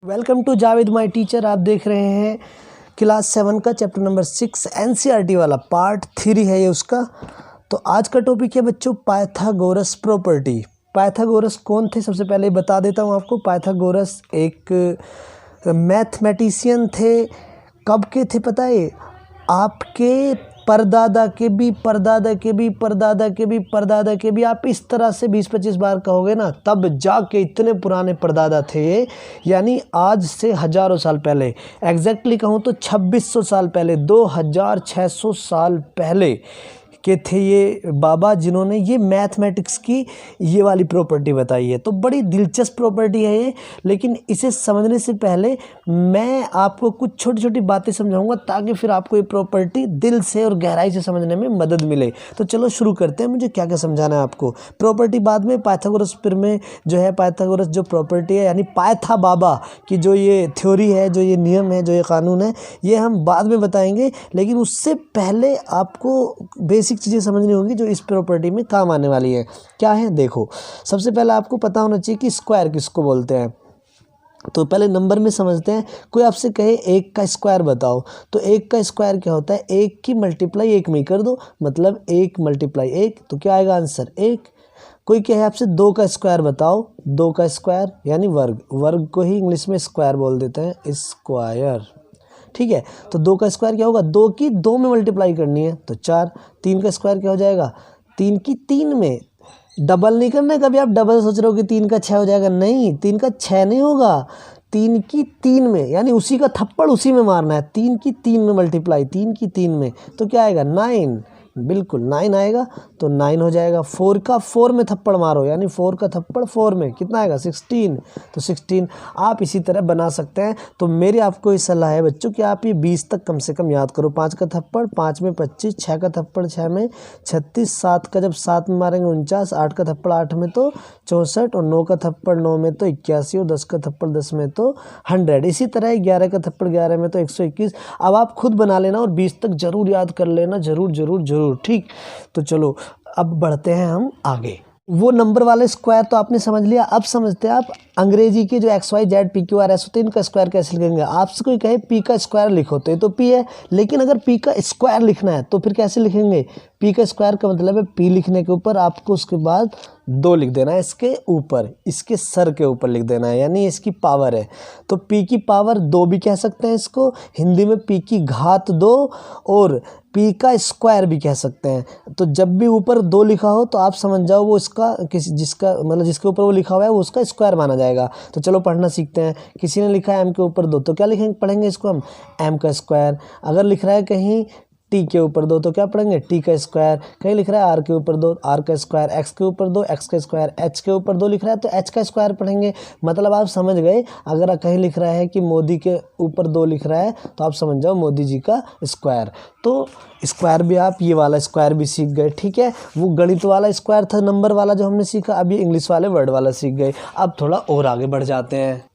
Welcome to Javed my teacher. आप देख रहे हैं क्लास 7 का चैप्टर नंबर 6 एनसीईआरटी वाला पार्ट 3 है ये उसका। तो आज का टॉपिक है बच्चों पाइथागोरस प्रॉपर्टी। पाइथागोरस कौन थे सबसे पहले बता देता हूँ आपको। पाइथागोरस एक मैथमेटिशियन थे। कब के थे पता है? आपके परदादा के भी परदादा के भी परदादा के भी परदादा के भी, आप इस तरह से 20-25 बार कहोगे ना तब जाके इतने पुराने परदादा थे ये। यानी आज से हज़ारों साल पहले, एग्जैक्टली कहूँ तो 2600 साल पहले, 2600 साल पहले के थे ये बाबा, जिन्होंने ये मैथमेटिक्स की ये वाली प्रॉपर्टी बताई है। तो बड़ी दिलचस्प प्रॉपर्टी है ये, लेकिन इसे समझने से पहले मैं आपको कुछ छोटी छोटी बातें समझाऊंगा ताकि फिर आपको ये प्रॉपर्टी दिल से और गहराई से समझने में मदद मिले। तो चलो शुरू करते हैं। मुझे क्या क्या समझाना है आपको। प्रॉपर्टी बाद में, पाइथागोरस फिर में जो है पाइथागोरस जो प्रॉपर्टी है यानी पाइथा बाबा की जो ये थ्योरी है, जो ये नियम है, जो ये कानून है, ये हम बाद में बताएंगे। लेकिन उससे पहले आपको बेसिक चीज़ें समझनी होंगी जो इस प्रॉपर्टी में काम आने वाली है। क्या है देखो, सबसे पहले आपको पता होना चाहिए कि स्क्वायर किसको बोलते हैं। तो पहले नंबर में समझते हैं। कोई आपसे कहे 1 का स्क्वायर बताओ, तो 1 का स्क्वायर क्या होता है? 1 की मल्टीप्लाई 1 में कर दो, मतलब 1 × 1, तो क्या आएगा आंसर 1। कोई कहे आपसे 2 का स्क्वायर बताओ, 2 का स्क्वायर यानी वर्ग, वर्ग को ही इंग्लिश में स्क्वायर बोल देते हैं, स्क्वायर। ठीक है, तो 2 का स्क्वायर क्या होगा? 2 की 2 में मल्टीप्लाई करनी है तो 4। 3 का स्क्वायर क्या हो जाएगा? 3 की 3 में। डबल नहीं करना है कभी, आप डबल सोच रहे हो कि 3 का 6 हो जाएगा, नहीं, 3 का 6 नहीं होगा, 3 की 3 में, यानी उसी का थप्पड़ उसी में मारना है। 3 की 3 में मल्टीप्लाई, 3 की 3 में, तो क्या आएगा 9, बिल्कुल 9 आएगा, तो 9 हो जाएगा। 4 का 4 में थप्पड़ मारो, यानी 4 का थप्पड़ 4 में, कितना आएगा 16, तो 16 आप इसी तरह बना सकते हैं। तो मेरी आपको ये सलाह है बच्चों कि आप ये 20 तक कम से कम याद करो। 5 का थप्पड़ 5 में 25, 6 का थप्पड़ 6 में 36, 7 का जब 7 में मारेंगे 49, 8 का थप्पड़ 8 में तो 64, और 9 का थप्पड़ 9 में तो 81, और 10 का थप्पड़ 10 में तो 100। इसी तरह 11 का थप्पड़ 11 में तो 121। अब आप खुद बना लेना और 20 तक जरूर याद कर लेना, जरूर जरूर जरूर। ठीक, तो चलो अब बढ़ते हैं हम आगे। वो नंबर वाले स्क्वायर तो आपने समझ लिया। अब समझते हैं आप अंग्रेजी के जो XYZ PQRS होते हैं, इनका स्क्वायर कैसे लिखेंगे। आपसे कोई कहे P का स्क्वायर लिखो तो ये तो P है, लेकिन अगर P का स्क्वायर लिखना है तो फिर कैसे लिखेंगे? P का स्क्वायर का मतलब है P लिखने के ऊपर आपको उसके बाद 2 लिख देना है, इसके ऊपर, इसके सर के ऊपर लिख देना है, यानी इसकी पावर है। तो P की पावर 2 भी कह सकते हैं इसको, हिंदी में P की घात 2, और P का स्क्वायर भी कह सकते हैं। तो जब भी ऊपर 2 लिखा हो तो आप समझ जाओ वो इसका जिसका मतलब जिसके ऊपर वो लिखा हुआ है वो उसका स्क्वायर माना जाएगा। तो चलो पढ़ना सीखते हैं। किसी ने लिखा है M के ऊपर 2, तो क्या लिखेंगे, पढ़ेंगे इसको हम M का स्क्वायर। अगर लिख रहा है कहीं T के ऊपर 2 तो क्या पढ़ेंगे T का स्क्वायर। कहीं लिख रहा है R के ऊपर 2, R का स्क्वायर। X के ऊपर 2, X का स्क्वायर। H के ऊपर 2 लिख रहा है तो H का स्क्वायर पढ़ेंगे। मतलब आप समझ गए। अगर कहीं लिख रहा है कि मोदी के ऊपर 2 लिख रहा है तो आप समझ जाओ मोदी जी का स्क्वायर। तो स्क्वायर भी आप ये वाला स्क्वायर भी सीख गए। ठीक है, वो गणित वाला स्क्वायर था नंबर वाला जो हमने सीखा, अब ये इंग्लिश वाले वर्ड वाला सीख गए। अब थोड़ा और आगे बढ़ जाते हैं।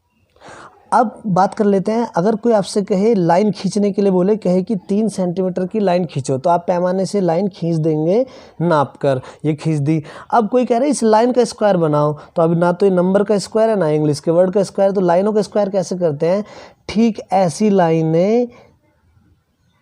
अब बात कर लेते हैं, अगर कोई आपसे कहे लाइन खींचने के लिए बोले, कहे कि 3 सेंटीमीटर की लाइन खींचो, तो आप पैमाने से लाइन खींच देंगे नाप कर, ये खींच दी। अब कोई कह रहे इस लाइन का स्क्वायर बनाओ, तो अब ना तो ये नंबर का स्क्वायर है ना इंग्लिश के वर्ड का स्क्वायर, तो लाइनों का स्क्वायर कैसे करते हैं? ठीक ऐसी लाइनें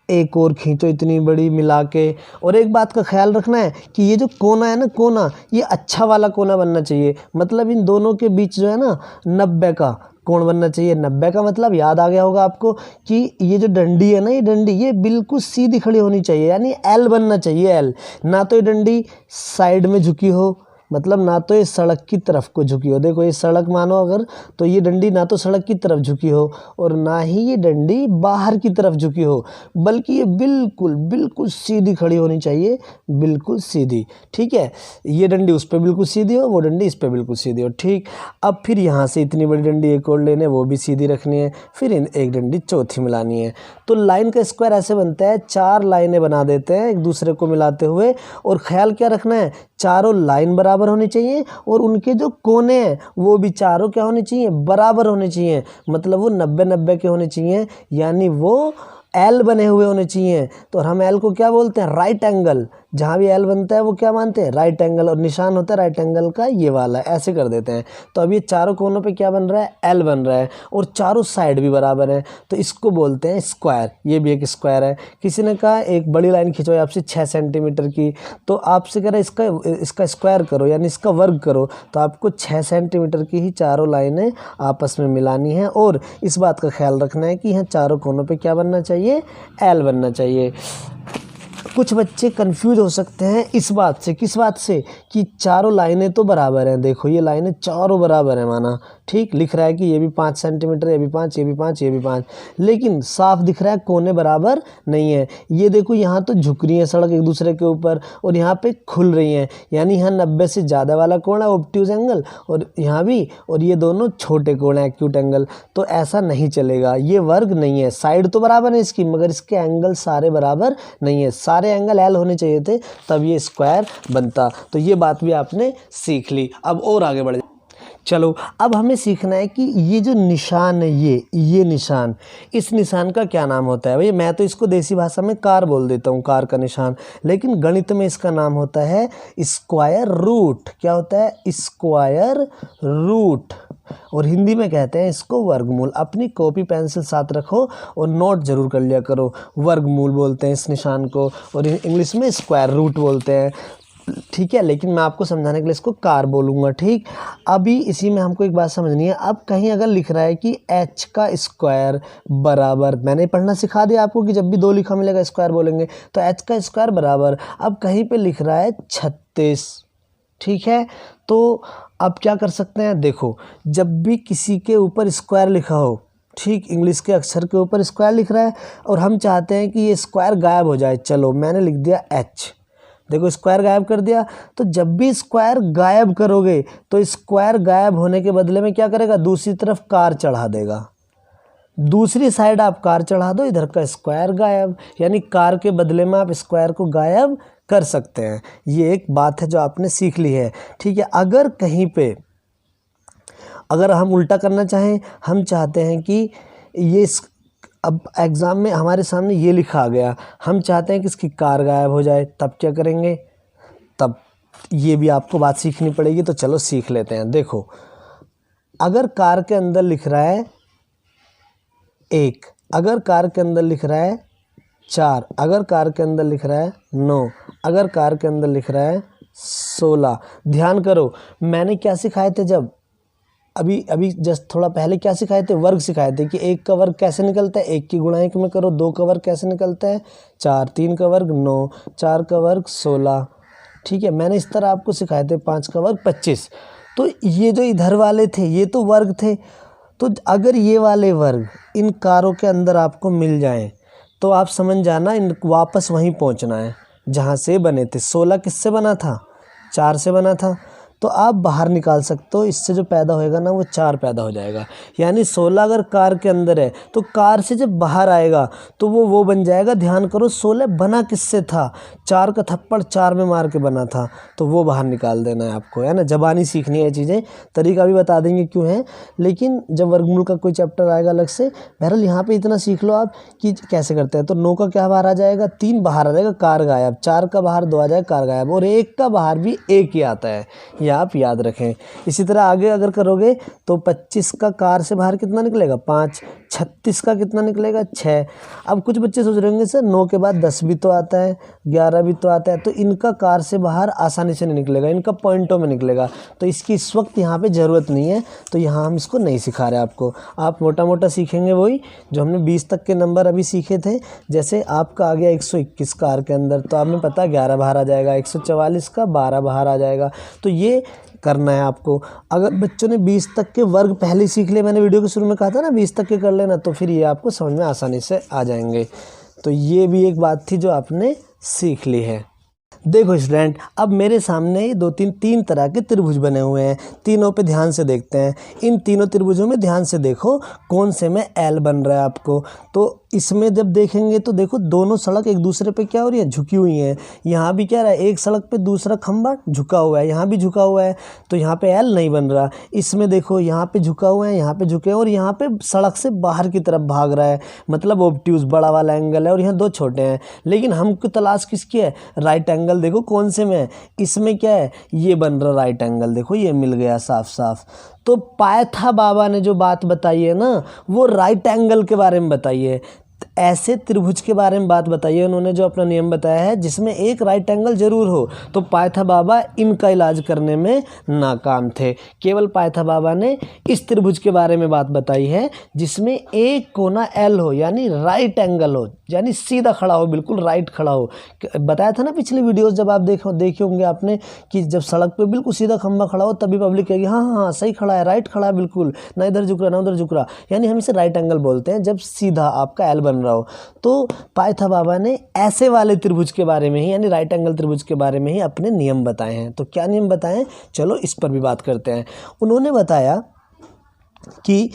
एक और खींचो इतनी बड़ी मिला के। और एक बात का ख्याल रखना है कि ये जो कोना है ना, कोना, ये अच्छा वाला कोना बनना चाहिए। मतलब इन दोनों के बीच जो है ना 90 का कोण बनना चाहिए। 90 का मतलब याद आ गया होगा आपको कि ये जो डंडी है ना, ये डंडी ये बिल्कुल सीधी खड़ी होनी चाहिए, यानी L बनना चाहिए, L। ना तो ये डंडी साइड में झुकी हो, मतलब ना तो ये सड़क की तरफ को झुकी हो। देखो ये सड़क मानो अगर, तो ये डंडी ना तो सड़क की तरफ झुकी हो और ना ही ये डंडी बाहर की तरफ झुकी हो, बल्कि ये बिल्कुल बिल्कुल सीधी खड़ी होनी चाहिए, बिल्कुल सीधी। ठीक है, ये डंडी उस पर बिल्कुल सीधी हो, वो डंडी इस पर बिल्कुल सीधी हो। ठीक, अब फिर यहाँ से इतनी बड़ी डंडी एक और लेने, वो भी सीधी रखनी है, फिर एक डंडी चौथी मिलानी है। तो लाइन का स्क्वायर ऐसे बनता है, 4 लाइनें बना देते हैं एक दूसरे को मिलाते हुए। और ख्याल क्या रखना है, चारों लाइन बराबर होनी चाहिए और उनके जो कोने हैं वो भी चारों क्या होने चाहिए, बराबर होने चाहिए। मतलब वो 90-90 के होने चाहिए, यानी वो L बने हुए होने चाहिए। तो हम L को क्या बोलते हैं, राइट एंगल। जहाँ भी एल बनता है वो क्या मानते हैं, राइट एंगल, और निशान होता है राइट एंगल का ये वाला, ऐसे कर देते हैं। तो अब ये चारों कोनों पे क्या बन रहा है, एल बन रहा है, और चारों साइड भी बराबर है, तो इसको बोलते हैं स्क्वायर। ये भी एक स्क्वायर है। किसी ने कहा एक बड़ी लाइन खिंचवाई आपसे 6 सेंटीमीटर की, तो आपसे कह रहा है इसका स्क्वायर करो, यानी इसका वर्ग करो, तो आपको 6 सेंटीमीटर की ही चारों लाइनें आपस में मिलानी है, और इस बात का ख्याल रखना है कि यहाँ चारों कोनों पे क्या बनना चाहिए, एल बनना चाहिए। कुछ बच्चे कंफ्यूज हो सकते हैं इस बात से, किस बात से, कि चारों लाइनें तो बराबर हैं, देखो ये लाइनें चारों बराबर हैं माना, ठीक लिख रहा है कि ये भी 5 सेंटीमीटर, ये भी 5, ये भी 5, ये भी 5, लेकिन साफ दिख रहा है कोने बराबर नहीं है। ये देखो यहाँ तो झुक रही है सड़क एक दूसरे के ऊपर, और यहाँ पे खुल रही हैं, यानी यहाँ 90 से ज़्यादा वाला कोण है ऑब्ट्यूज एंगल, और यहाँ भी, और ये दोनों छोटे कोण है एक्यूट एंगल, तो ऐसा नहीं चलेगा, ये वर्ग नहीं है। साइड तो बराबर है इसकी, मगर इसके एंगल सारे बराबर नहीं है, सारे एंगल एल होने चाहिए थे, तब ये स्क्वायर बनता। तो ये बात भी आपने सीख ली। अब और आगे बढ़ चलो, अब हमें सीखना है कि ये जो निशान है, ये निशान, इस निशान का क्या नाम होता है। भैया मैं तो इसको देसी भाषा में कार बोल देता हूँ, कार का निशान, लेकिन गणित में इसका नाम होता है स्क्वायर रूट। क्या होता है, स्क्वायर रूट, और हिंदी में कहते हैं इसको वर्गमूल। अपनी कॉपी पेंसिल साथ रखो और नोट जरूर कर लिया करो। वर्गमूल बोलते हैं इस निशान को, और इंग्लिश में स्क्वायर रूट बोलते हैं, ठीक है। लेकिन मैं आपको समझाने के लिए इसको कार बोलूँगा, ठीक। अभी इसी में हमको एक बात समझनी है। अब कहीं अगर लिख रहा है कि h का स्क्वायर बराबर, मैंने पढ़ना सिखा दिया आपको कि जब भी 2 लिखा मिलेगा स्क्वायर बोलेंगे, तो h का स्क्वायर बराबर, अब कहीं पे लिख रहा है 36, ठीक है। तो अब क्या कर सकते हैं, देखो जब भी किसी के ऊपर स्क्वायर लिखा हो, ठीक, इंग्लिश के अक्षर के ऊपर स्क्वायर लिख रहा है और हम चाहते हैं कि ये स्क्वायर गायब हो जाए, चलो मैंने लिख दिया h, देखो स्क्वायर गायब कर दिया। तो जब भी स्क्वायर गायब करोगे तो स्क्वायर गायब होने के बदले में क्या करेगा, दूसरी तरफ कार चढ़ा देगा, दूसरी साइड आप कार चढ़ा दो, इधर का स्क्वायर गायब, यानी कार के बदले में आप स्क्वायर को गायब कर सकते हैं। ये एक बात है जो आपने सीख ली है, ठीक है। अगर कहीं पे अगर हम उल्टा करना चाहें, हम चाहते हैं कि ये अब एग्ज़ाम में हमारे सामने ये लिखा आ गया, हम चाहते हैं कि इसकी कार गायब हो जाए, तब क्या करेंगे, तब ये भी आपको बात सीखनी पड़ेगी। तो चलो सीख लेते हैं। देखो अगर कार के अंदर लिख रहा है 1, अगर कार के अंदर लिख रहा है 4, अगर कार के अंदर लिख रहा है 9, अगर कार के अंदर लिख रहा है 16, ध्यान करो मैंने क्या सिखाए थे, जब अभी जस्ट थोड़ा पहले क्या सिखाए थे, वर्ग सिखाए थे कि 1 का वर्ग कैसे निकलता है, 1 की गुणा 1 में करो, 2 का वर्ग कैसे निकलता है 4, 3 का वर्ग 9, 4 का वर्ग 16, ठीक है। मैंने इस तरह आपको सिखाए थे 5 का वर्ग 25। तो ये जो इधर वाले थे ये तो वर्ग थे, तो अगर ये वाले वर्ग इन कारों के अंदर आपको मिल जाएं तो आप समझ जाना इन वापस वहीं पहुंचना है जहां से बने थे। 16 किससे बना था, 4 से बना था, तो आप बाहर निकाल सकते हो, इससे जो पैदा होएगा ना वो 4 पैदा हो जाएगा। यानी 16 अगर कार के अंदर है तो कार से जब बाहर आएगा तो वो बन जाएगा, ध्यान करो 16 बना किससे था, 4 का थप्पड़ 4 में मार के बना था, तो वो बाहर निकाल देना है आपको, है ना। ज़बानी सीखनी है चीज़ें, तरीका भी बता देंगे क्यों है, लेकिन जब वर्गमूल का कोई चैप्टर आएगा अलग से, बहरहाल यहाँ पर इतना सीख लो आप कि कैसे करते हैं। तो 9 का क्या बाहर आ जाएगा, 3 बाहर आ जाएगा, कार गायब, 4 का बाहर 2 आ जाएगा, कार गायब, और 1 का बाहर भी 1 ही आता है, आप याद रखें। इसी तरह आगे अगर करोगे तो 25 का कार से बाहर कितना निकलेगा 5, 36 का कितना निकलेगा 6। अब कुछ बच्चे सोच रहे होंगे सर 9 के बाद 10 भी तो आता है, 11 भी तो आता है, तो इनका कार से बाहर आसानी से नहीं निकलेगा, इनका पॉइंटों में निकलेगा, तो इसकी इस वक्त यहाँ पे ज़रूरत नहीं है, तो यहाँ हम इसको नहीं सिखा रहे आपको। आप मोटा मोटा सीखेंगे वही जो हमने 20 तक के नंबर अभी सीखे थे। जैसे आपका आ गया 121 कार के अंदर, तो आपने पता 11 बाहर आ जाएगा, 144 का 12 बाहर आ जाएगा, तो ये करना है आपको। अगर बच्चों ने 20 तक के वर्ग पहले सीख लिए, मैंने वीडियो के शुरू में कहा था ना 20 तक के कर लेना, तो फिर ये आपको समझ में आसानी से आ जाएंगे। तो ये भी एक बात थी जो आपने सीख ली है। देखो स्टूडेंट, अब मेरे सामने 3 तरह के त्रिभुज बने हुए हैं, तीनों पे ध्यान से देखते हैं। इन तीनों त्रिभुजों में ध्यान से देखो कौन से में एल बन रहा है आपको। तो इसमें जब देखेंगे तो देखो दोनों सड़क एक दूसरे पे क्या हो रही है, झुकी हुई हैं। यहाँ भी क्या रहा है, एक सड़क पे दूसरा खंभा झुका हुआ है, यहाँ भी झुका हुआ है, तो यहाँ पे एल नहीं बन रहा। इसमें देखो यहाँ पे झुका हुआ है, यहाँ पे झुके और यहाँ पे सड़क से बाहर की तरफ भाग रहा है, मतलब ऑब्ट्यूज बड़ा वाला एंगल है और यहाँ दो छोटे हैं। लेकिन हमको तलाश किसकी है, राइट एंगल। देखो कौन से में है, इसमें क्या है, ये बन रहा राइट एंगल, देखो ये मिल गया साफ साफ। तो पायथा बाबा ने जो बात बताई है ना, वो राइट एंगल के बारे में बताई है। ऐसे त्रिभुज के बारे में बात बताई है उन्होंने, जो अपना नियम बताया है जिसमें एक राइट एंगल जरूर हो। तो पायथा बाबा इनका इलाज करने में नाकाम थे। केवल पायथा बाबा ने इस त्रिभुज के बारे में बात बताई है जिसमें एक कोना एल हो, यानी राइट एंगल हो, यानी सीधा खड़ा हो, बिल्कुल राइट खड़ा हो। बताया था ना पिछली वीडियोस जब आप देखे होंगे आपने कि जब सड़क पे बिल्कुल सीधा खंभा खड़ा हो तभी पब्लिक कहेगी हाँ हाँ हाँ सही खड़ा है, राइट खड़ा है, बिल्कुल ना इधर झुक रहा ना उधर झुक रहा। यानी हम इसे राइट एंगल बोलते हैं जब सीधा आपका एल बन रहा हो। तो पायथा बाबा ने ऐसे वाले त्रिभुज के बारे में ही, यानी राइट एंगल त्रिभुज के बारे में ही अपने नियम बताए हैं। तो क्या नियम बताएं, चलो इस पर भी बात करते हैं। उन्होंने बताया कि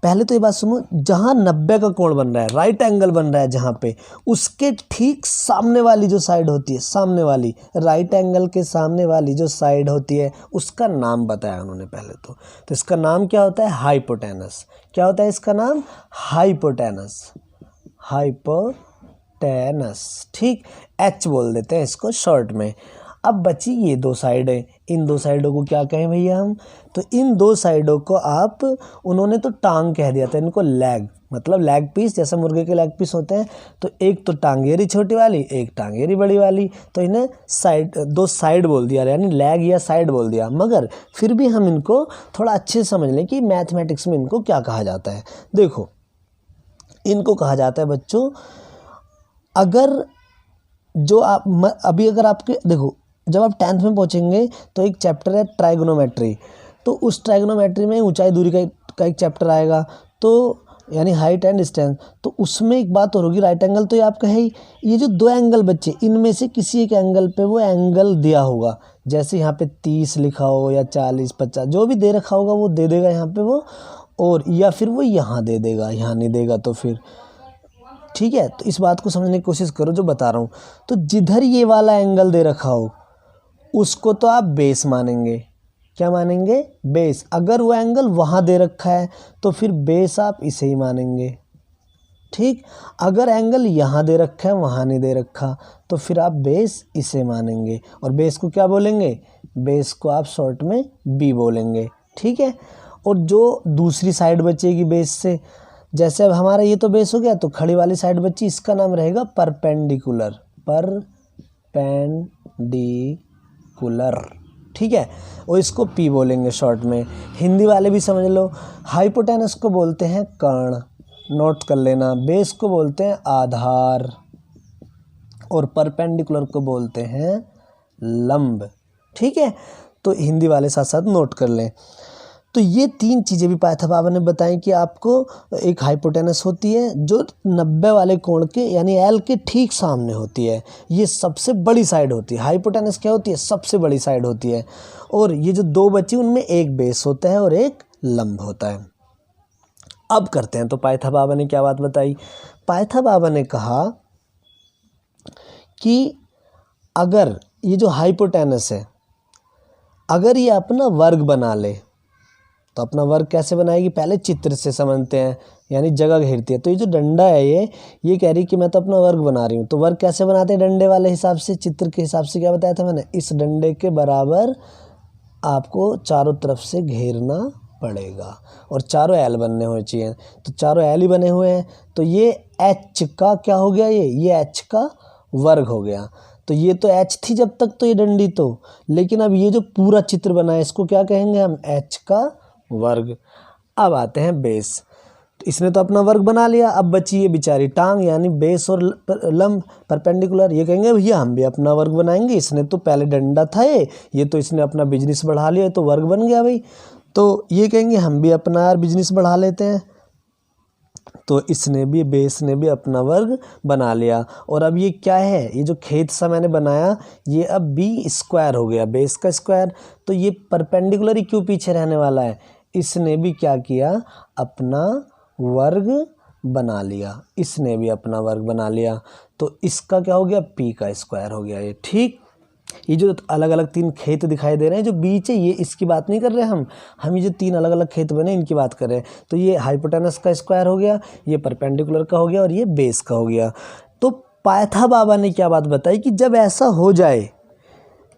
पहले तो ये बात सुनो, जहाँ 90 का कोण बन रहा है, राइट एंगल बन रहा है जहाँ पे, उसके ठीक सामने वाली जो साइड होती है, सामने वाली राइट एंगल के सामने वाली जो साइड होती है उसका नाम बताया उन्होंने पहले तो इसका नाम क्या होता है, हाइपोटेनस। क्या होता है इसका नाम, हाइपोटेनस, हाइपोटेनस, ठीक, एच बोल देते हैं इसको शॉर्ट में। अब बची ये दो साइडें, इन दो साइडों को क्या कहें भैया हम, तो इन दो साइडों को आप, उन्होंने तो टांग कह दिया था, इनको लेग, मतलब लेग पीस, जैसे मुर्गे के लेग पीस होते हैं। तो एक तो टांगेरी छोटी वाली, एक टांगेरी बड़ी वाली, तो इन्हें साइड, दो साइड बोल दिया, यानी लेग या साइड बोल दिया। मगर फिर भी हम इनको थोड़ा अच्छे से समझ लें कि मैथमेटिक्स में इनको क्या कहा जाता है। देखो इनको कहा जाता है बच्चों, अगर जो आप अभी अगर आपके देखो जब आप 10th में पहुंचेंगे तो एक चैप्टर है ट्राइगोनोमेट्री, तो उस ट्राइगोनोमेट्री में ऊंचाई दूरी का एक चैप्टर आएगा, तो यानी हाइट एंड डिस्टेंस। तो उसमें एक बात और होगी, राइट एंगल तो ये आपका है ही, ये जो दो एंगल बच्चे, इनमें से किसी एक एंगल पे वो एंगल दिया होगा, जैसे यहाँ पे 30 लिखा हो या 40 50 जो भी दे रखा होगा वो दे देगा यहाँ पे वो, और या फिर वो यहाँ दे देगा, यहाँ नहीं देगा तो फिर ठीक है। तो इस बात को समझने की कोशिश करो जो बता रहा हूँ। तो जिधर ये वाला एंगल दे रखा हो उसको तो आप बेस मानेंगे। क्या मानेंगे, बेस। अगर वो एंगल वहाँ दे रखा है तो फिर बेस आप इसे ही मानेंगे, ठीक। अगर एंगल यहाँ दे रखा है वहाँ नहीं दे रखा तो फिर आप बेस इसे मानेंगे, और बेस को क्या बोलेंगे, बेस को आप शॉर्ट में बी बोलेंगे, ठीक है। और जो दूसरी साइड बचेगी बेस से, जैसे अब हमारा ये तो बेस हो गया, तो खड़ी वाली साइड बची, इसका नाम रहेगा परपेंडिकुलर, परपेंडिकुलर, ठीक है। और इसको पी बोलेंगे शॉर्ट में। हिंदी वाले भी समझ लो, हाइपोटेनस को बोलते हैं कर्ण, नोट कर लेना। बेस को बोलते हैं आधार, और परपेंडिकुलर को बोलते हैं लंब, ठीक है। तो हिंदी वाले साथ साथ नोट कर लें। तो ये तीन चीज़ें भी पायथा बाबा ने बताई कि आपको एक हाइपोटेनस होती है जो 90 वाले कोण के यानी एल के ठीक सामने होती है, ये सबसे बड़ी साइड होती है। हाइपोटेनस क्या होती है, सबसे बड़ी साइड होती है। और ये जो दो बची उनमें एक बेस होता है और एक लंब होता है। अब करते हैं तो पायथा बाबा ने क्या बात बताई। पायथा बाबा ने कहा कि अगर ये जो हाइपोटेनस है अगर ये अपना वर्ग बना ले, तो अपना वर्ग कैसे बनाएगी, पहले चित्र से समझते हैं, यानी जगह घेरती है। तो ये जो डंडा है ये कह रही कि मैं तो अपना वर्ग बना रही हूँ। तो वर्ग कैसे बनाते हैं, डंडे वाले हिसाब से, चित्र के हिसाब से। क्या बताया था मैंने, इस डंडे के बराबर आपको चारों तरफ से घेरना पड़ेगा, और चारों एल बनने होने चाहिए। तो चारों एल ही बने हुए हैं, तो ये एच का क्या हो गया, ये एच का वर्ग हो गया। तो ये तो एच थी जब तक तो ये डंडी तो, लेकिन अब ये जो पूरा चित्र बना है इसको क्या कहेंगे हम, एच का वर्ग। अब आते हैं बेस। तो इसने तो अपना वर्ग बना लिया, अब बची ये बेचारी टांग, यानी बेस और लंब परपेंडिकुलर। ये कहेंगे भैया हम भी अपना वर्ग बनाएंगे, इसने तो पहले डंडा था ये तो इसने अपना बिजनेस बढ़ा लिया, तो वर्ग बन गया भाई। तो ये कहेंगे हम भी अपना यार बिजनेस बढ़ा लेते हैं, तो इसने भी, बेस ने भी अपना वर्ग बना लिया। और अब ये क्या है, ये जो खेत सा मैंने बनाया ये अब बी स्क्वायर हो गया, बेस का स्क्वायर। तो ये परपेंडिकुलर ही क्यों पीछे रहने वाला है, इसने भी क्या किया, अपना वर्ग बना लिया, इसने भी अपना वर्ग बना लिया। तो इसका क्या हो गया, p का स्क्वायर हो गया ये। ठीक, ये जो अलग अलग 3 खेत दिखाई दे रहे हैं जो बीच है, ये इसकी बात नहीं कर रहे हम ये जो 3 अलग अलग खेत बने इनकी बात कर रहे हैं। तो ये हाइपोटेनस का स्क्वायर हो गया, ये परपेंडिकुलर का हो गया और ये बेस का हो गया। तो पायथा बाबा ने क्या बात बताई कि जब ऐसा हो जाए,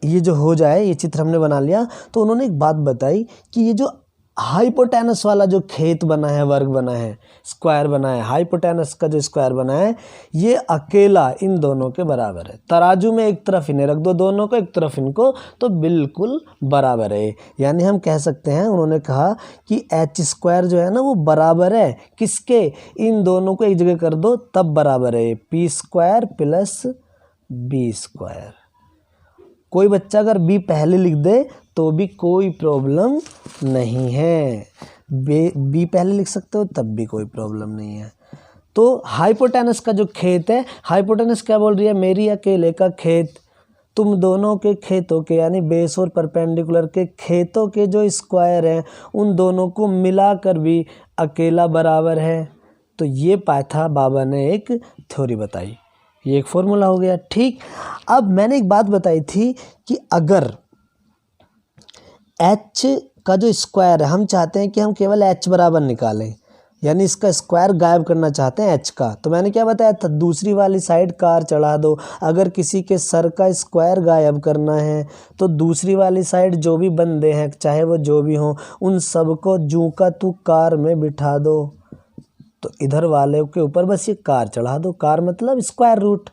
ये जो हो जाए, ये चित्र हमने बना लिया, तो उन्होंने एक बात बताई कि ये जो हाइपोटेनस वाला जो खेत बना है, वर्ग बना है, स्क्वायर बना है, हाइपोटेनस का जो स्क्वायर बना है, ये अकेला इन दोनों के बराबर है। तराजू में एक तरफ इन्हें रख दो दोनों को, एक तरफ इनको, तो बिल्कुल बराबर है। यानी हम कह सकते हैं, उन्होंने कहा कि एच स्क्वायर जो है ना वो बराबर है किसके, इन दोनों को एक जगह कर दो तब बराबर है P square plus B square. कोई बच्चा अगर बी पहले लिख दे तो भी कोई प्रॉब्लम नहीं है, बी पहले लिख सकते हो तब भी कोई प्रॉब्लम नहीं है। तो हाइपोटेनस का जो खेत है, हाइपोटेनस क्या बोल रही है, मेरी अकेले का खेत तुम दोनों के खेतों के यानी बेस और परपेंडिकुलर के खेतों के जो स्क्वायर हैं उन दोनों को मिलाकर भी अकेला बराबर है। तो ये पायथा बाबा ने एक थ्योरी बताई, ये एक फॉर्मूला हो गया। ठीक, अब मैंने एक बात बताई थी कि अगर h का जो स्क्वायर है, हम चाहते हैं कि हम केवल h बराबर निकालें, यानी इसका स्क्वायर गायब करना चाहते हैं h का, तो मैंने क्या बताया था, दूसरी वाली साइड कार चढ़ा दो। अगर किसी के सर का स्क्वायर गायब करना है तो दूसरी वाली साइड जो भी बंदे हैं चाहे वो जो भी हों उन सबको जू का तू कार में बिठा दो, तो इधर वाले के ऊपर बस ये कार चढ़ा दो, कार मतलब स्क्वायर रूट।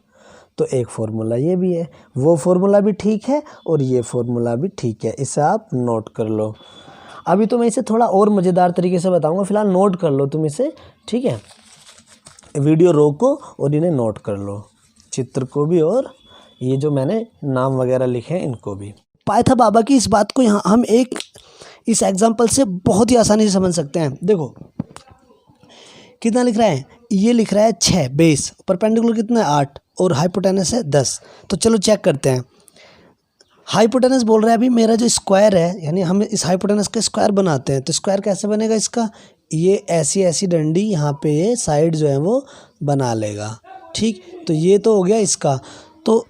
तो एक फार्मूला ये भी है, वो फार्मूला भी ठीक है और ये फार्मूला भी ठीक है, इसे आप नोट कर लो। अभी तो मैं इसे थोड़ा और मज़ेदार तरीके से बताऊंगा, फिलहाल नोट कर लो तुम इसे, ठीक है। वीडियो रोको और इन्हें नोट कर लो, चित्र को भी और ये जो मैंने नाम वगैरह लिखे हैं इनको भी। पायथा बाबा की इस बात को यहाँ हम एक इस एग्जाम्पल से बहुत ही आसानी से समझ सकते हैं। देखो कितना लिख रहा है, ये लिख रहा है 6 बेस, परपेंडिकुलर कितना है 8 और हाइपोटेनस है 10। तो चलो चेक करते हैं। हाइपोटेनस बोल रहा है अभी मेरा जो स्क्वायर है, यानी हम इस हाइपोटेनस का स्क्वायर बनाते हैं, तो स्क्वायर कैसे बनेगा इसका, ये ऐसी ऐसी डंडी यहाँ पे ये साइड जो है वो बना लेगा। ठीक, तो ये तो हो गया इसका, तो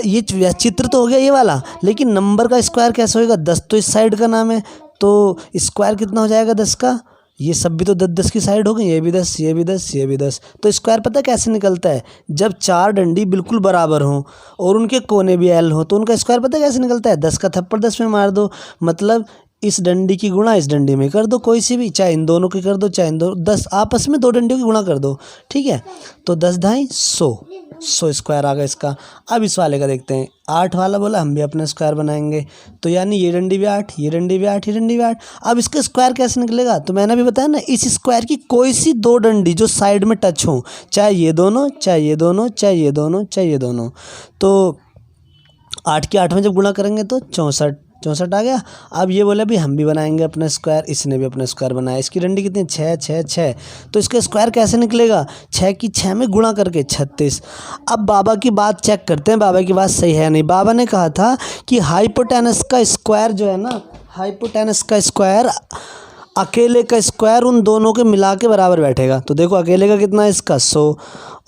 ये चित्र तो हो गया ये वाला, लेकिन नंबर का स्क्वायर कैसे होएगा, 10 तो इस साइड का नाम है, तो स्क्वायर कितना हो जाएगा 10 का, ये सब भी तो 10-10 की साइड हो गई, ये भी 10, ये भी 10, ये भी 10। तो स्क्वायर पता कैसे निकलता है, जब 4 डंडी बिल्कुल बराबर हों और उनके कोने भी एल हो तो उनका स्क्वायर पता कैसे निकलता है, 10 का थप्पड़ 10 में मार दो, मतलब इस डंडी की गुणा इस डंडी में कर दो, कोई सी भी, चाहे इन दोनों की कर दो चाहे इन दो, 10 आपस में 2 डंडियों की गुणा कर दो। ठीक है, तो 10 ढाई 100 स्क्वायर आ गया इसका। अब इस वाले का देखते हैं, 8 वाला बोला, हम भी अपना स्क्वायर बनाएंगे, तो यानी ये डंडी भी 8, ये डंडी भी 8, ये डंडी भी 8। अब इसका स्क्वायर कैसे निकलेगा, तो मैंने अभी बताया ना, इस स्क्वायर की कोई सी 2 डंडी जो साइड में टच हो, चाहे ये दोनों चाहे ये दोनों चाहे ये दोनों चाहे ये दोनों, तो 8 की 8 में जब गुणा करेंगे तो 64 आ गया। अब ये बोले भी हम भी बनाएंगे अपना स्क्वायर, इसने भी अपना स्क्वायर बनाया, इसकी डंडी कितनी 6 6 6, तो इसका स्क्वायर कैसे निकलेगा, 6 की 6 में गुणा करके 36। अब बाबा की बात चेक करते हैं, बाबा की बात सही है नहीं। बाबा ने कहा था कि हाइपोटेनस का स्क्वायर जो है ना, हाइपोटेनस का स्क्वायर अकेले का स्क्वायर उन दोनों के मिला के बराबर बैठेगा। तो देखो अकेले का कितना है इसका 100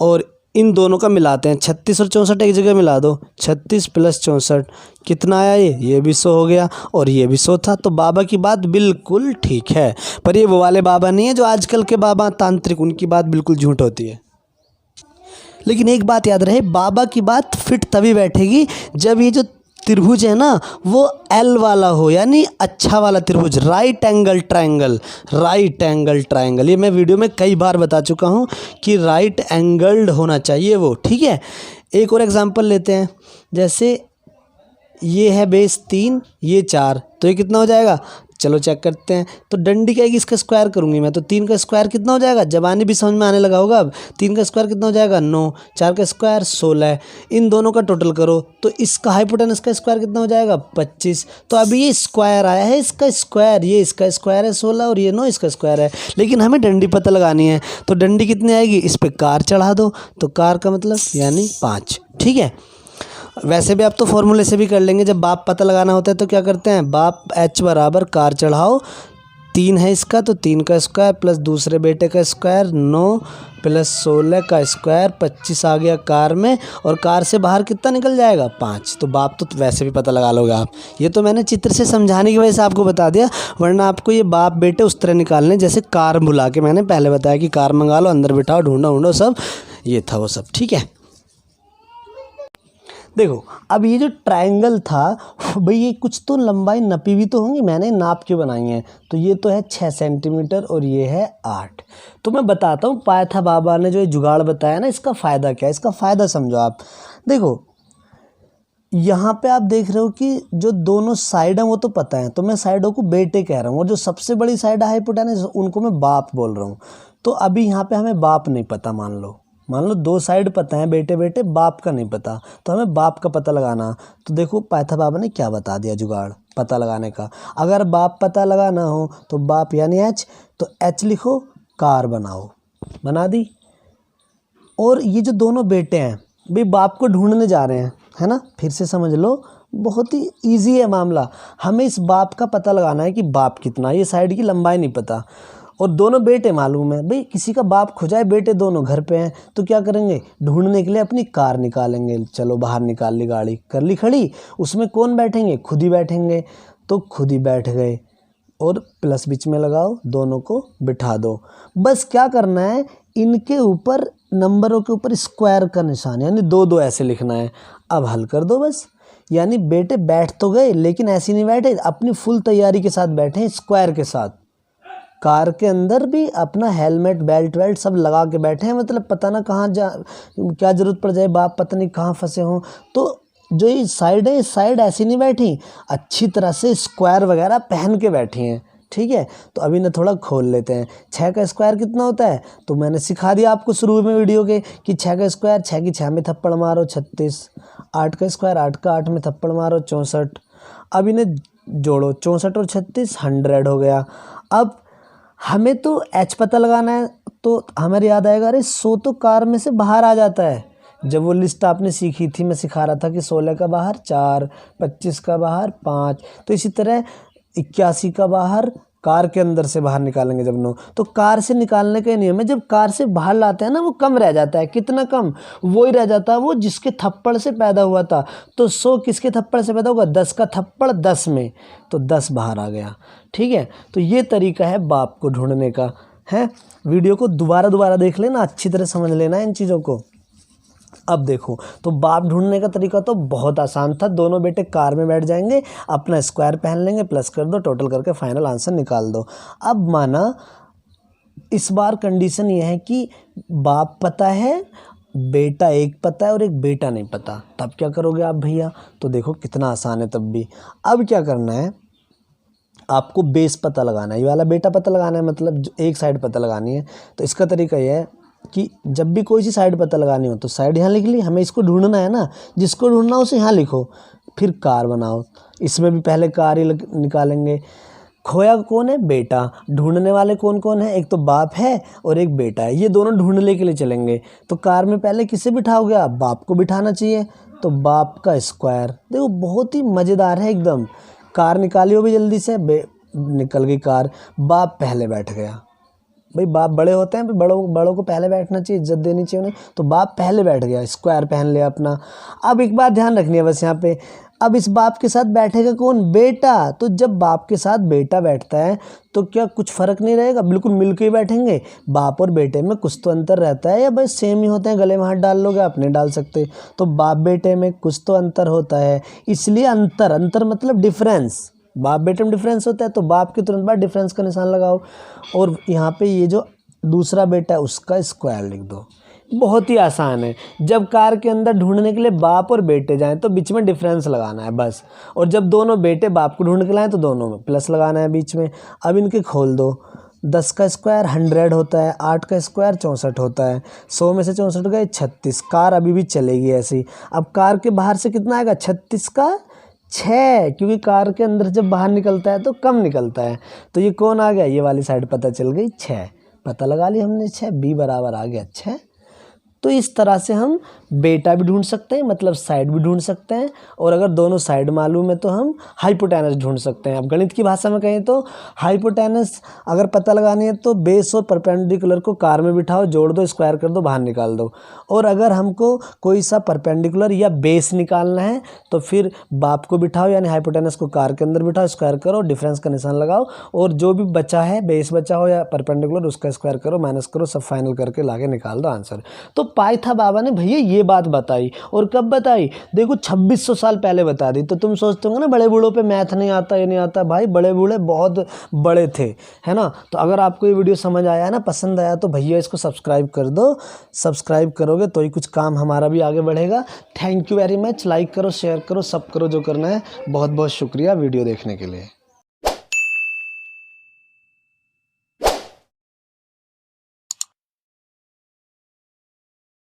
और इन दोनों का मिलाते हैं, 36 और 64 एक जगह मिला दो, 36 प्लस 64 कितना आया, ये भी 100 हो गया और ये भी 100 था। तो बाबा की बात बिल्कुल ठीक है, पर ये वो वाले बाबा नहीं है जो आजकल के बाबा तांत्रिक, उनकी बात बिल्कुल झूठ होती है। लेकिन एक बात याद रहे, बाबा की बात फिट तभी बैठेगी जब ये जो त्रिभुज है ना वो एल वाला हो, यानी अच्छा वाला त्रिभुज, right angle triangle, right angle triangle. ये मैं वीडियो में कई बार बता चुका हूँ कि राइट एंगल्ड होना चाहिए वो। ठीक है, एक और एग्जांपल लेते हैं, जैसे ये है बेस 3, ये 4, तो ये कितना हो जाएगा, चलो चेक करते हैं। तो डंडी कहेगी इसका स्क्वायर करूंगी मैं, तो 3 का स्क्वायर कितना हो जाएगा, जबानी भी समझ में आने लगा होगा अब, 3 का स्क्वायर कितना हो जाएगा 9, 4 का स्क्वायर 16, इन दोनों का टोटल करो तो इसका हाइपोटेनस का स्क्वायर कितना हो जाएगा 25। तो अभी ये स्क्वायर आया है, इसका स्क्वायर, ये इसका स्क्वायर है 16 और ये 9 इसका स्क्वायर है, लेकिन हमें डंडी पता लगानी है। तो डंडी कितनी आएगी, इस पर कार चढ़ा दो, तो कार का मतलब यानी 5। ठीक है, वैसे भी आप तो फॉर्मूले से भी कर लेंगे, जब बाप पता लगाना होता है तो क्या करते हैं, बाप h बराबर कार चढ़ाओ 3 है इसका, तो 3 का स्क्वायर प्लस दूसरे बेटे का स्क्वायर 9 प्लस 16 का स्क्वायर 25 आ गया कार में, और कार से बाहर कितना निकल जाएगा 5। तो बाप तो वैसे भी पता लगा लोगे आप, ये तो मैंने चित्र से समझाने की वजह से आपको बता दिया, वरना आपको ये बाप बेटे उस तरह निकालने जैसे कार बुला के मैंने पहले बताया कि कार मंगा लो, अंदर बिठाओ, ढूंढो सब, ये था वो सब। ठीक है, देखो अब ये जो ट्रायंगल था भाई, ये कुछ तो लंबाई नपी भी तो होंगी, मैंने नाप के बनाई है। तो ये तो है 6 सेंटीमीटर और ये है 8। तो मैं बताता हूँ पायथा बाबा ने जो ये जुगाड़ बताया ना, इसका फ़ायदा क्या है, इसका फ़ायदा समझो आप। देखो यहाँ पे आप देख रहे हो कि जो दोनों साइड हैं वो तो पता है, तो मैं साइडों को बेटे कह रहा हूँ, और जो सबसे बड़ी साइड है हाइपोटेनस उनको मैं बाप बोल रहा हूँ। तो अभी यहाँ पे हमें बाप नहीं पता, मान लो 2 साइड पता है बेटे बेटे, बाप का नहीं पता, तो हमें बाप का पता लगाना। तो देखो पायथा बाबा ने क्या बता दिया जुगाड़ पता लगाने का। अगर बाप पता लगाना हो तो बाप यानी एच, तो एच लिखो, कार बनाओ, बना दी। और ये जो दोनों बेटे हैं भाई बाप को ढूंढने जा रहे हैं, है ना, फिर से समझ लो, बहुत ही ईजी है मामला। हमें इस बाप का पता लगाना है कि बाप कितना, ये साइड की लंबाई नहीं पता, और दोनों बेटे मालूम है। भाई किसी का बाप खो जाए, बेटे दोनों घर पे हैं, तो क्या करेंगे, ढूंढने के लिए अपनी कार निकालेंगे। चलो बाहर निकाल ली, गाड़ी कर ली खड़ी, उसमें कौन बैठेंगे, खुद ही बैठेंगे, तो खुद ही बैठ गए, और प्लस बीच में लगाओ, दोनों को बिठा दो। बस क्या करना है, इनके ऊपर नंबरों के ऊपर स्क्वायर का निशान, यानी 2-2 ऐसे लिखना है। अब हल कर दो बस, यानी बेटे बैठ तो गए लेकिन ऐसे नहीं बैठे, अपनी फुल तैयारी के साथ बैठे, स्क्वायर के साथ। कार के अंदर भी अपना हेलमेट बेल्ट वेल्ट सब लगा के बैठे हैं, मतलब पता ना कहाँ क्या ज़रूरत पड़ जाए, बाप पता नहीं कहाँ फंसे हों। तो जो ये साइड है, इस साइड ऐसी नहीं बैठी, अच्छी तरह से स्क्वायर वगैरह पहन के बैठी हैं। ठीक है, तो अभी ना थोड़ा खोल लेते हैं। 6 का स्क्वायर कितना होता है, तो मैंने सिखा दिया आपको शुरू में वीडियो के कि 6 का स्क्वायर, 6 की 6 में थप्पड़ मारो 36, 8 का स्क्वायर, 8 का 8 में थप्पड़ मारो 64। अब इन्हें जोड़ो, 64 और 36 100 हो गया। अब हमें तो एच पता लगाना है, तो हमारे याद आएगा, अरे 100 तो कार में से बाहर आ जाता है। जब वो लिस्ट आपने सीखी थी, मैं सिखा रहा था कि 16 का बाहर 4, 25 का बाहर 5, तो इसी तरह 81 का बाहर कार के अंदर से बाहर निकालेंगे जब 9, तो कार से निकालने का नियम है, जब कार से बाहर लाते हैं ना वो कम रह जाता है। कितना कम, वो ही रह जाता है वो जिसके थप्पड़ से पैदा हुआ था। तो 100 किसके थप्पड़ से पैदा होगा, 10 का थप्पड़ 10 में, तो 10 बाहर आ गया। ठीक है, तो ये तरीका है बाप को ढूंढने का है। वीडियो को दोबारा देख लेना, अच्छी तरह समझ लेना इन चीज़ों को। अब देखो, तो बाप ढूंढने का तरीका तो बहुत आसान था। दोनों बेटे कार में बैठ जाएंगे, अपना स्क्वायर पहन लेंगे, प्लस कर दो, टोटल करके फाइनल आंसर निकाल दो। अब माना इस बार कंडीशन ये है कि बाप पता है, बेटा एक पता है और एक बेटा नहीं पता, तब क्या करोगे आप भैया। तो देखो कितना आसान है तब भी। अब क्या करना है, आपको बेस पता लगाना है, ये वाला बेटा पता लगाना है, मतलब एक साइड पता लगानी है। तो इसका तरीका यह है कि जब भी कोई सी साइड पता लगानी हो तो साइड यहाँ लिख ली, हमें इसको ढूंढना है ना, जिसको ढूंढना हो उसे यहाँ लिखो, फिर कार बनाओ। इसमें भी पहले कार ही निकालेंगे। खोया कौन है, बेटा। ढूंढने वाले कौन कौन है, एक तो बाप है और एक बेटा है, ये दोनों ढूंढने के लिए चलेंगे। तो कार में पहले किसे बिठाओगे आप, बाप को बिठाना चाहिए, तो बाप का स्क्वायर। देखो बहुत ही मज़ेदार है एकदम। कार निकाली हो भी जल्दी से, निकल गई कार, बाप पहले बैठ गया। भाई बाप बड़े होते हैं, बड़ों को पहले बैठना चाहिए, इज्जत देनी चाहिए उन्हें। तो बाप पहले बैठ गया, स्क्वायर पहन लिया अपना। अब एक बात ध्यान रखनी है बस यहाँ पे, अब इस बाप के साथ बैठेगा कौन, बेटा। तो जब बाप के साथ बेटा बैठता है तो क्या कुछ फ़र्क नहीं रहेगा, बिल्कुल मिलके ही बैठेंगे। बाप और बेटे में कुछ तो अंतर रहता है या बस सेम ही होते हैं, गले में हाथ डाल लोगे आप नहीं डाल सकते। तो बाप बेटे में कुछ तो अंतर होता है, इसलिए अंतर मतलब डिफरेंस। बाप बेटे में डिफरेंस होता है, तो बाप के तुरंत बाद डिफरेंस का निशान लगाओ, और यहाँ पे ये जो दूसरा बेटा है उसका स्क्वायर लिख दो। बहुत ही आसान है। जब कार के अंदर ढूंढने के लिए बाप और बेटे जाएं तो बीच में डिफरेंस लगाना है बस, और जब दोनों बेटे बाप को ढूंढ के लाएं तो दोनों में प्लस लगाना है बीच में। अब इनके खोल दो। 10 का स्क्वायर 100 होता है, 8 का स्क्वायर 64 होता है, 100 में से 64 गए 36। कार अभी भी चलेगी ऐसी। अब कार के बाहर से कितना आएगा, 36 का 6, क्योंकि कार के अंदर जब बाहर निकलता है तो कम निकलता है। तो ये कौन आ गया, ये वाली साइड पता चल गई 6, पता लगा ली हमने 6, बी बराबर आ गया 6। तो इस तरह से हम बेटा भी ढूंढ सकते हैं, मतलब साइड भी ढूंढ सकते हैं, और अगर दोनों साइड मालूम है तो हम हाइपोटेनस ढूंढ सकते हैं। अब गणित की भाषा में कहें तो हाइपोटेनस अगर पता लगानी है तो बेस और परपेंडिकुलर को कार में बिठाओ, जोड़ दो, स्क्वायर कर दो, बाहर निकाल दो। और अगर हमको कोई सा परपेंडिकुलर या बेस निकालना है तो फिर बाप को बिठाओ यानी हाइपोटेनस को कार के अंदर बिठाओ, स्क्वायर करो, डिफरेंस का निशान लगाओ, और जो भी बचा है बेस बचा हो या परपेंडिकुलर उसका स्क्वायर करो, माइनस करो, सब फाइनल करके लाके निकाल दो आंसर। तो पाइथा बाबा ने भैया ये बात बताई, और कब बताई? देखो 2600 साल पहले बता दी। तो तुम सोचते होंगे ना बड़े बूढ़ों पे मैथ नहीं आता, ये नहीं आता। भाई बड़े बूढ़े बहुत बड़े थे, है ना। तो अगर आपको ये वीडियो समझ आया ना, पसंद आया, तो भैया इसको सब्सक्राइब कर दो। सब्सक्राइब करोगे तो ही कुछ काम हमारा भी आगे बढ़ेगा। Thank you very much. Like करो, शेयर करो, सब करो जो करना है। बहुत बहुत शुक्रिया वीडियो देखने के लिए।